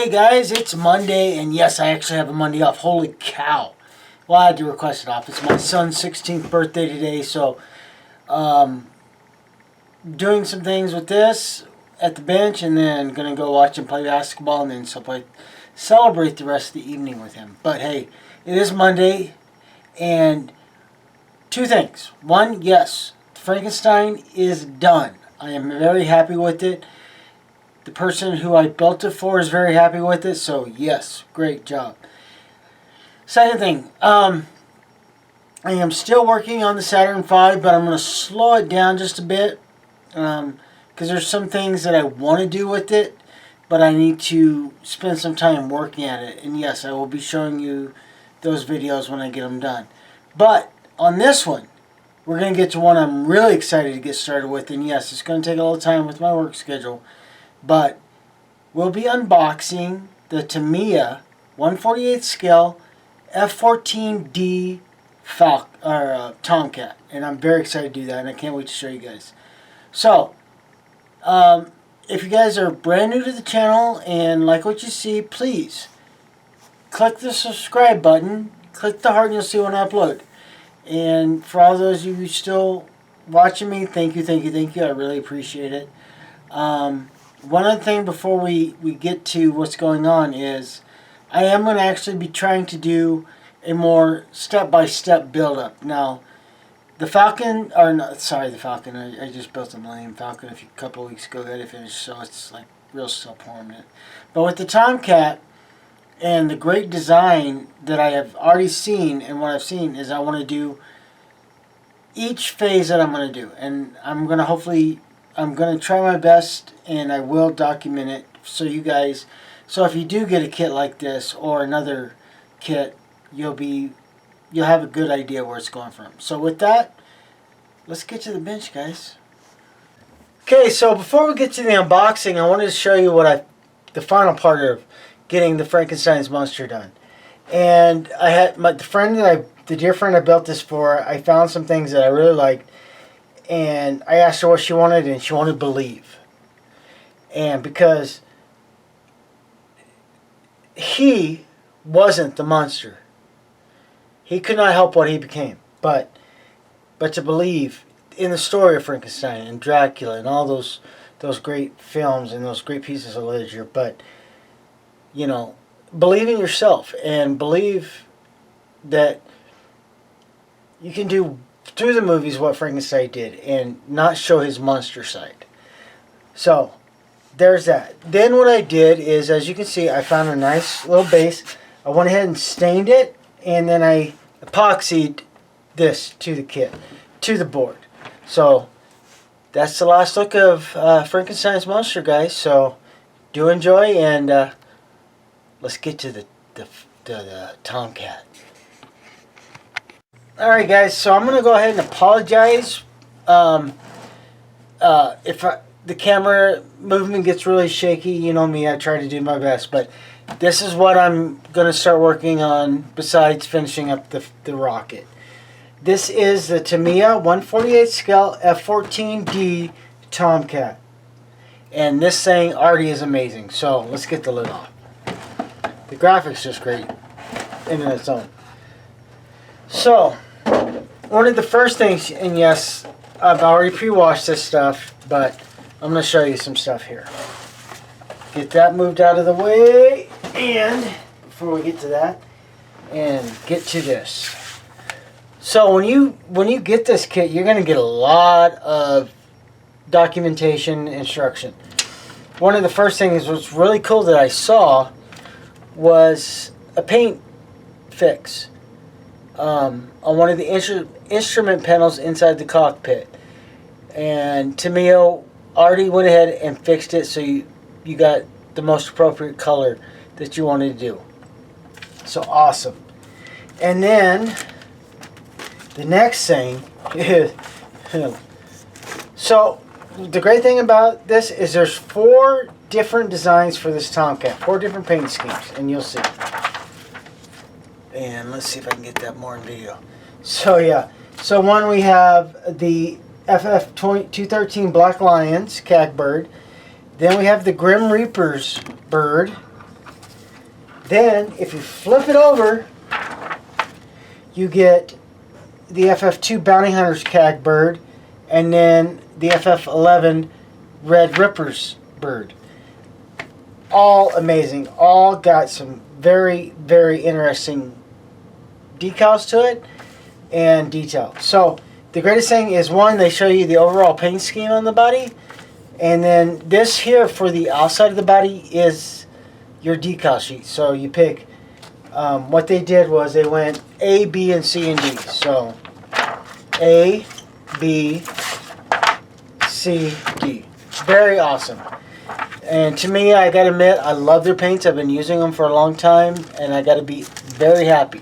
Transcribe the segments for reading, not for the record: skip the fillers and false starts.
Hey guys, it's Monday, and yes, I actually have a Monday off. Holy cow. Well, I had to request it off. It's my son's 16th birthday today, so doing some things with this at the bench, and then gonna go watch him play basketball, and then celebrate the rest of the evening with him. But hey, it is Monday, and two things. One, yes, Frankenstein is done. I am very happy with it. The person who I built it for is very happy with it, so yes, great job. Second thing, I am still working on the Saturn V, but I'm going to slow it down just a bit because there's some things that I want to do with it, but I need to spend some time working at it. And yes, I will be showing you those videos when I get them done. But on this one, we're going to get to one I'm really excited to get started with, and yes, it's going to take a little time with my work schedule. But we'll be unboxing the Tamiya 1/48 scale F-14D Tomcat, and I'm very excited to do that, and I can't wait to show you guys. So, if you guys are brand new to the channel and like what you see, please click the subscribe button, click the heart, and you'll see when I upload. And for all those of you still watching me, thank you, thank you, thank you. I really appreciate it. One other thing before we get to what's going on is I am going to actually be trying to do a more step-by-step build-up. Now, the Falcon, or no, sorry, the Falcon, I just built a Millennium Falcon a couple of weeks ago, got it finished, so it's like real self-permanent. But with the Tomcat and the great design that I have already seen, and what I've seen is I want to do each phase that I'm going to do. And I'm going to try my best, and I will document it so you guys, so if you do get a kit like this or another kit, you'll have a good idea where it's going from. So with that, let's get to the bench, guys. Okay, so before we get to the unboxing, I wanted to show you the final part of getting the Frankensteins Monster done. And I had the dear friend I built this for, I found some things that I really liked. And I asked her what she wanted, and she wanted Believe. And because he wasn't the monster, he could not help what he became. But to believe in the story of Frankenstein and Dracula and all those great films and those great pieces of literature. But, you know, believe in yourself and believe that you can do through the movies what Frankenstein did and not show his monster side. So there's that. Then what I did is, as you can see, I found a nice little base. I went ahead and stained it, and then I epoxied this to the kit, to the board. So that's the last look of Frankenstein's Monster, guys. So do enjoy, and let's get to the Tomcat. Alright guys, so I'm going to go ahead and apologize if the camera movement gets really shaky. You know me, I try to do my best, but this is what I'm going to start working on besides finishing up the rocket. This is the Tamiya 1/48 scale F-14D Tomcat, and this thing already is amazing. So let's get the lid off. The graphics just great in its own. So, one of the first things, and yes, I've already pre-washed this stuff, but I'm going to show you some stuff here. Get that moved out of the way, and before we get to that, and get to this. So when you get this kit, you're going to get a lot of documentation, instruction. One of the first things what's really cool that I saw was a paint fix on one of the instrument panels inside the cockpit, and Tamiya already went ahead and fixed it, so you got the most appropriate color that you wanted to do. So awesome. And then the next thing is, so the great thing about this is there's 4 different designs for this Tomcat, 4 different paint schemes, and you'll see. And let's see if I can get that more in video. So yeah, so one, we have the FF213 Black Lions Cagbird. Then we have the Grim Reaper's bird. Then, if you flip it over, you get the FF2 Bounty Hunter's CAG bird, and then the FF11 Red Ripper's bird. All amazing. All got some very, very interesting decals to it and detail. So the greatest thing is, one, they show you the overall paint scheme on the body, and then this here for the outside of the body is your decal sheet. So you pick, what they did was they went A, B, and C, and D. So A, B, C, D. Very awesome. And to me, I gotta admit, I love their paints. I've been using them for a long time, and I gotta be very happy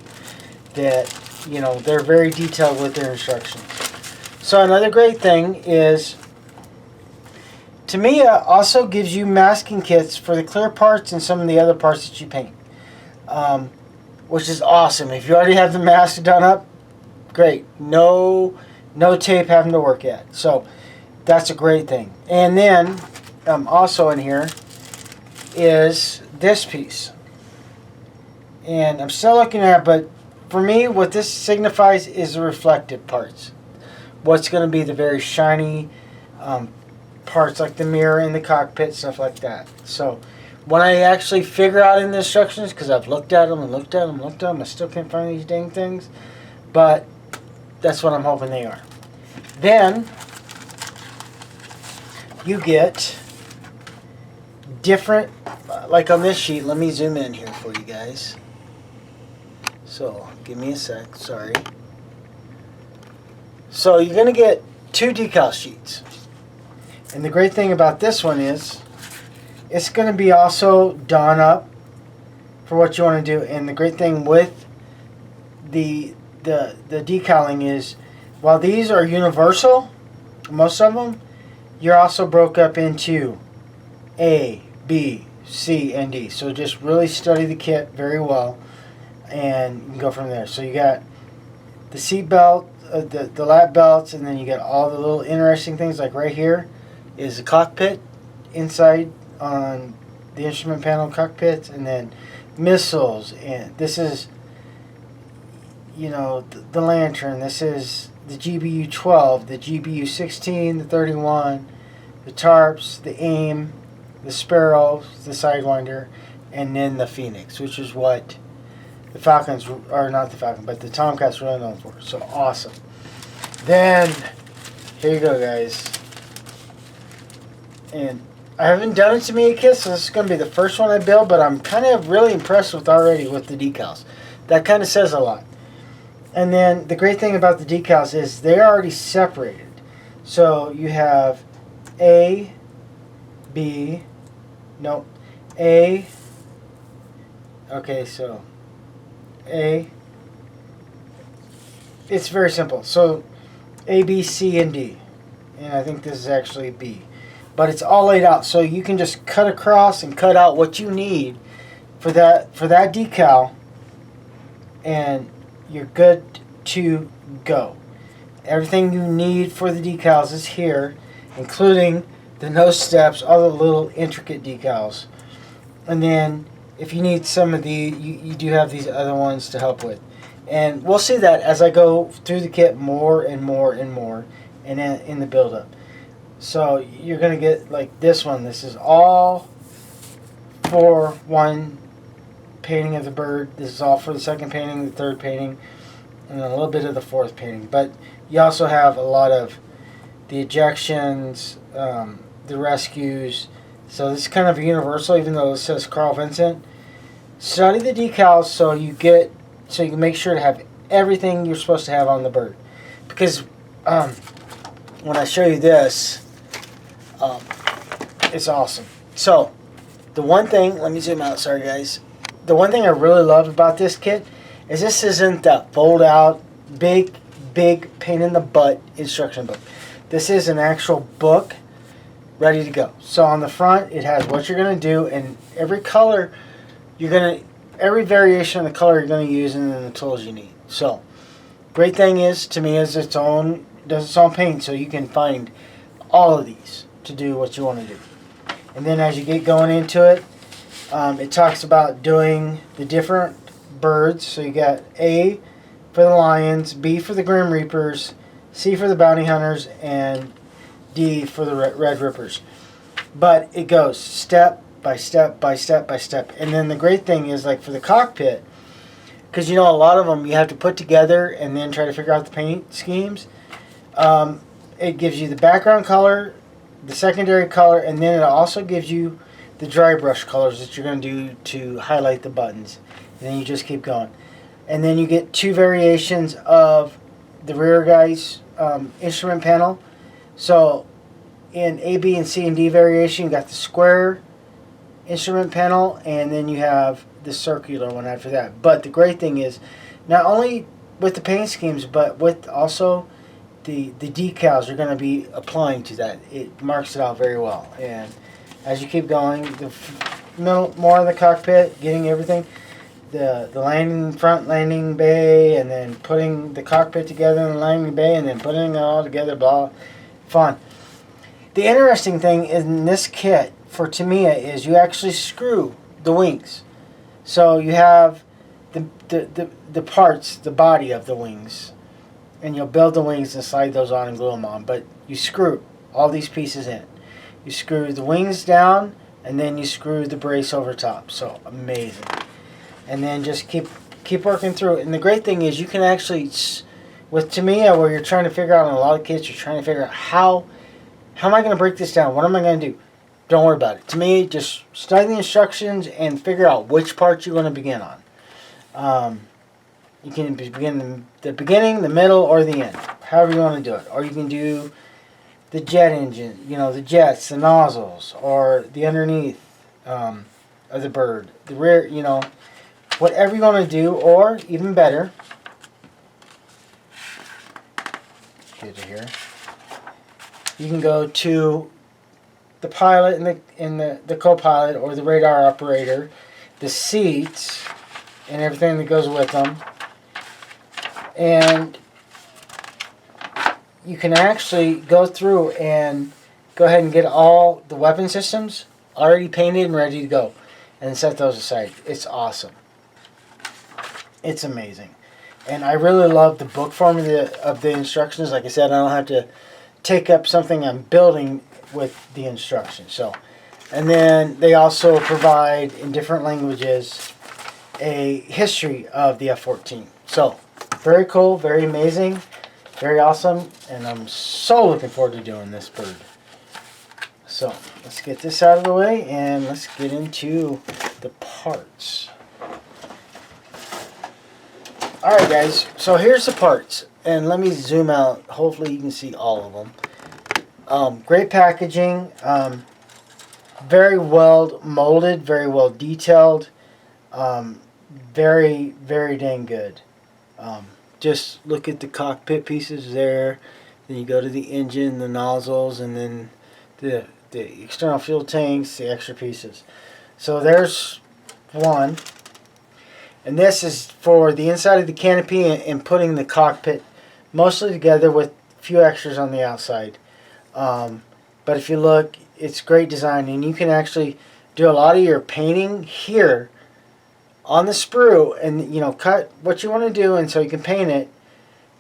that, you know, they're very detailed with their instructions. So another great thing is, Tamiya also gives you masking kits for the clear parts and some of the other parts that you paint, which is awesome. If you already have the mask done up, great. No tape having to work at. So that's a great thing. And then also in here is this piece, and I'm still looking at it, but for me, what this signifies is the reflective parts. What's going to be the very shiny parts, like the mirror in the cockpit, stuff like that. So when I actually figure out in the instructions, because I've looked at them and looked at them and looked at them, I still can't find these dang things, but that's what I'm hoping they are. Then you get different, like on this sheet, let me zoom in here for you guys. So give me a sec, sorry. So you're going to get 2 decal sheets. And the great thing about this one is it's going to be also done up for what you want to do. And the great thing with the decaling is, while these are universal, most of them, you're also broke up into A, B, C, and D. So just really study the kit very well, and you can go from there. So you got the seat belt, the lap belts, and then you got all the little interesting things, like right here is the cockpit inside on the instrument panel cockpits, and then missiles, and this is, you know, the lantern, this is the GBU 12, the GBU 16, the 31, the tarps, the aim, the sparrow, the sidewinder, and then the Phoenix, which is what the Falcons, or not the Falcon, but the Tomcat's really known for. So awesome. Then here you go, guys. And I haven't done a Tamiya kit, so this is going to be the first one I build, but I'm kind of really impressed with already with the decals. That kind of says a lot. And then the great thing about the decals is they're already separated. So you have A, B, no, A, okay, so A, it's very simple. So A, B, C, and D. And I think this is actually B. But it's all laid out, so you can just cut across and cut out what you need for that decal, and you're good to go. Everything you need for the decals is here, including the nose steps, all the little intricate decals. And then if you need some of the, you do have these other ones to help with. And we'll see that as I go through the kit more and more and more, and in the build-up. So you're going to get like this one. This is all for one painting of the bird. This is all for the second painting, the third painting, and a little bit of the fourth painting. But you also have a lot of the ejections, the rescues. So this is kind of universal, even though it says Carl Vincent. Study the decals so you can make sure to have everything you're supposed to have on the bird. Because when I show you this, it's awesome. So the one thing, let me zoom out, sorry guys. The one thing I really love about this kit is this isn't that fold out, big pain in the butt instruction book. This is an actual book ready to go. So on the front, it has what you're going to do, and every color every variation of the color you're going to use, and then the tools you need. So great thing is, to me, is does its own paint, so you can find all of these to do what you want to do. And then as you get going into it, It talks about doing the different birds. So you got A for the lions, B for the Grim Reapers, C for the bounty hunters, and D for the red rippers. But it goes step by step by step by step. And then the great thing is, like for the cockpit, because you know a lot of them you have to put together and then try to figure out the paint schemes. It gives you the background color, the secondary color, and then it also gives you the dry brush colors that you're going to do to highlight the buttons. And then you just keep going. And then you get 2 variations of the rear guy's instrument panel. So in A, B, and C and D variation, you got the square instrument panel, and then you have the circular one after that. But the great thing is, not only with the paint schemes, but with also the decals you're going to be applying to that. It marks it out very well. And as you keep going, the middle, more of the cockpit, getting everything, the front landing bay, and then putting the cockpit together in the landing bay, and then putting it all together, blah, fun. The interesting thing in this kit for Tamiya is you actually screw the wings. So you have the parts, the body of the wings, and you'll build the wings and slide those on and glue them on. But you screw all these pieces in. You screw the wings down, and then you screw the brace over top. So amazing. And then just keep working through it. And the great thing is you can actually, with Tamiya, where you're trying to figure out, on a lot of kits, you're trying to figure out how am I going to break this down? What am I going to do? Don't worry about it. To me, just study the instructions and figure out which parts you're going to begin on. You can begin the beginning, the middle, or the end. However you want to do it. Or you can do the jet engine, the jets, the nozzles, or the underneath of the bird. The rear, whatever you want to do, or even better, get to here. You can go to the pilot and the co-pilot, or the radar operator, the seats, and everything that goes with them. And you can actually go through and go ahead and get all the weapon systems already painted and ready to go, and set those aside. It's awesome. It's amazing. And I really love the book form of the instructions. Like I said, I don't have to take up something I'm building with the instructions. So, and then they also provide, in different languages, a history of the F-14. So, very cool, very amazing, very awesome, and I'm so looking forward to doing this bird. So, let's get this out of the way, and let's get into the parts. Alright guys, so here's the parts, and let me zoom out. Hopefully you can see all of them. Great packaging, very well molded, very well detailed, very, very dang good. Just look at the cockpit pieces there, then you go to the engine, the nozzles, and then the external fuel tanks, the extra pieces. So there's one. And this is for the inside of the canopy and putting the cockpit mostly together with a few extras on the outside. But if you look, it's great design, and you can actually do a lot of your painting here on the sprue, and cut what you want to do, and so you can paint it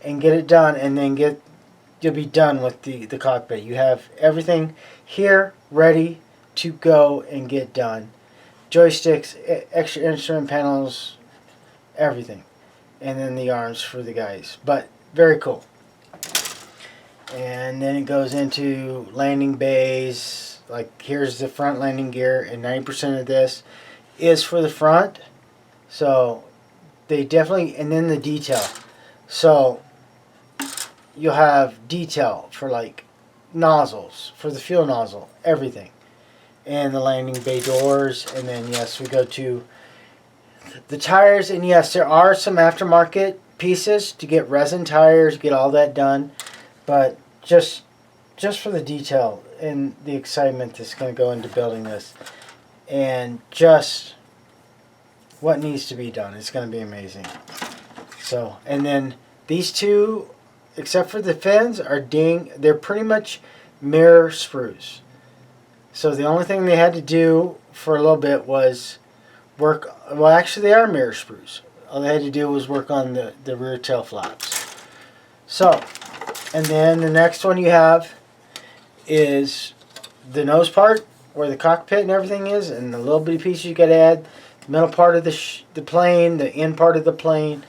and get it done, and then you'll be done with the cockpit. You have everything here ready to go and get done. Joysticks, extra instrument panels, everything, and then the arms for the guys. But very cool. And then it goes into landing bays. Like, here's the front landing gear, and 90% of this is for the front. So they definitely, and then the detail. So you'll have detail for like nozzles, for the fuel nozzle, everything, and the landing bay doors. And then yes, we go to the tires, and yes, there are some aftermarket pieces to get resin tires, get all that done, but just for the detail and the excitement that's going to go into building this, and just what needs to be done, it's going to be amazing. So, and then these two, except for the fins, they're pretty much mirror sprues. So the only thing they had to do for a little bit was work. Well, actually, they are mirror sprues. All they had to do was work on the rear tail flaps. So, and then the next one you have is the nose part, where the cockpit and everything is, and the little bitty pieces you got to add. The middle part of the plane, the end part of the plane,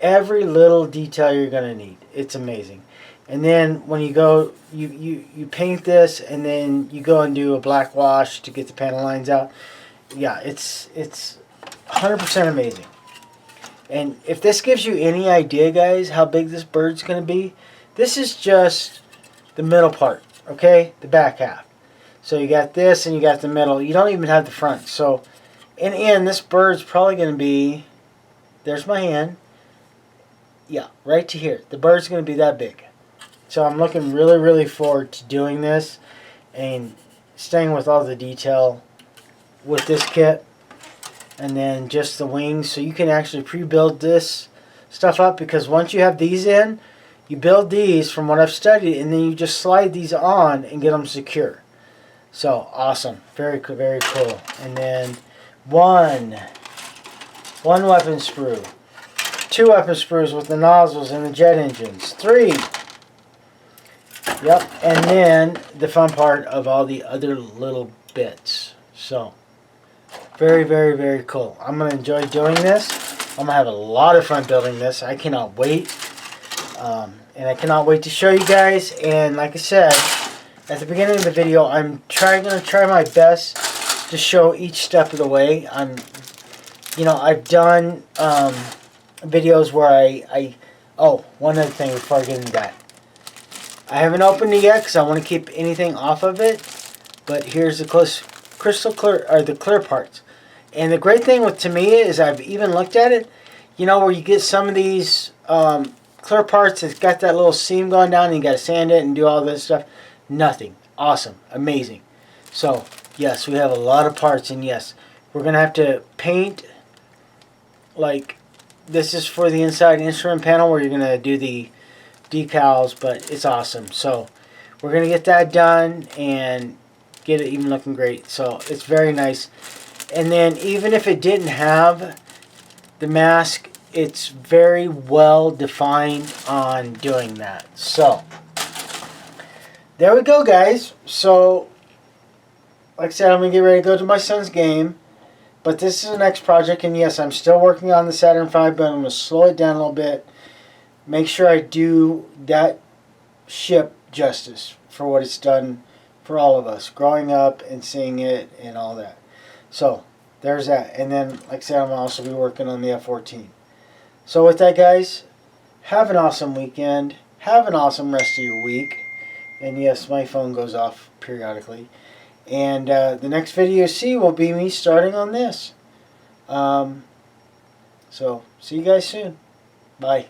every little detail you're going to need. It's amazing. And then when you go, you paint this, and then you go and do a black wash to get the panel lines out. Yeah, it's 100% amazing. And if this gives you any idea, guys, how big this bird's going to be, this is just the middle part, okay? The back half. So you got this and you got the middle. You don't even have the front. So in the end, this bird's probably going to be, there's my hand. Yeah, right to here. The bird's going to be that big. So I'm looking really, really forward to doing this and staying with all the detail with this kit. And then just the wings, so you can actually pre-build this stuff up, because once you have these in, you build these from what I've studied, and then you just slide these on and get them secure. So awesome, very cool, very cool. And then one weapon sprue, 2 weapon sprues with the nozzles and the jet engines, 3. Yep, and then the fun part of all the other little bits. So very, very, very cool. I'm going to enjoy doing this. I'm going to have a lot of fun building this. I cannot wait. And I cannot wait to show you guys. And like I said at the beginning of the video, I'm going to try my best to show each step of the way. I've done videos where oh, one other thing before I get into that. I haven't opened it yet because I want to keep anything off of it. But here's the crystal clear, or the clear parts. And the great thing with Tamiya is I've even looked at it, where you get some of these clear parts, it's got that little seam going down and you got to sand it and do all this stuff. Nothing. Awesome. Amazing. So yes, we have a lot of parts, and yes, we're going to have to paint, like this is for the inside instrument panel where you're going to do the decals, but it's awesome. So we're going to get that done and get it even looking great. So it's very nice. And then even if it didn't have the mask, it's very well defined on doing that. So there we go, guys. So like I said, I'm going to get ready to go to my son's game. But this is the next project. And yes, I'm still working on the Saturn V, but I'm going to slow it down a little bit. Make sure I do that ship justice for what it's done for all of us, growing up and seeing it and all that. So there's that. And then, like I said, I'm also be working on the F-14. So with that, guys, have an awesome weekend. Have an awesome rest of your week. And yes, my phone goes off periodically. And the next video you see will be me starting on this. So see you guys soon. Bye.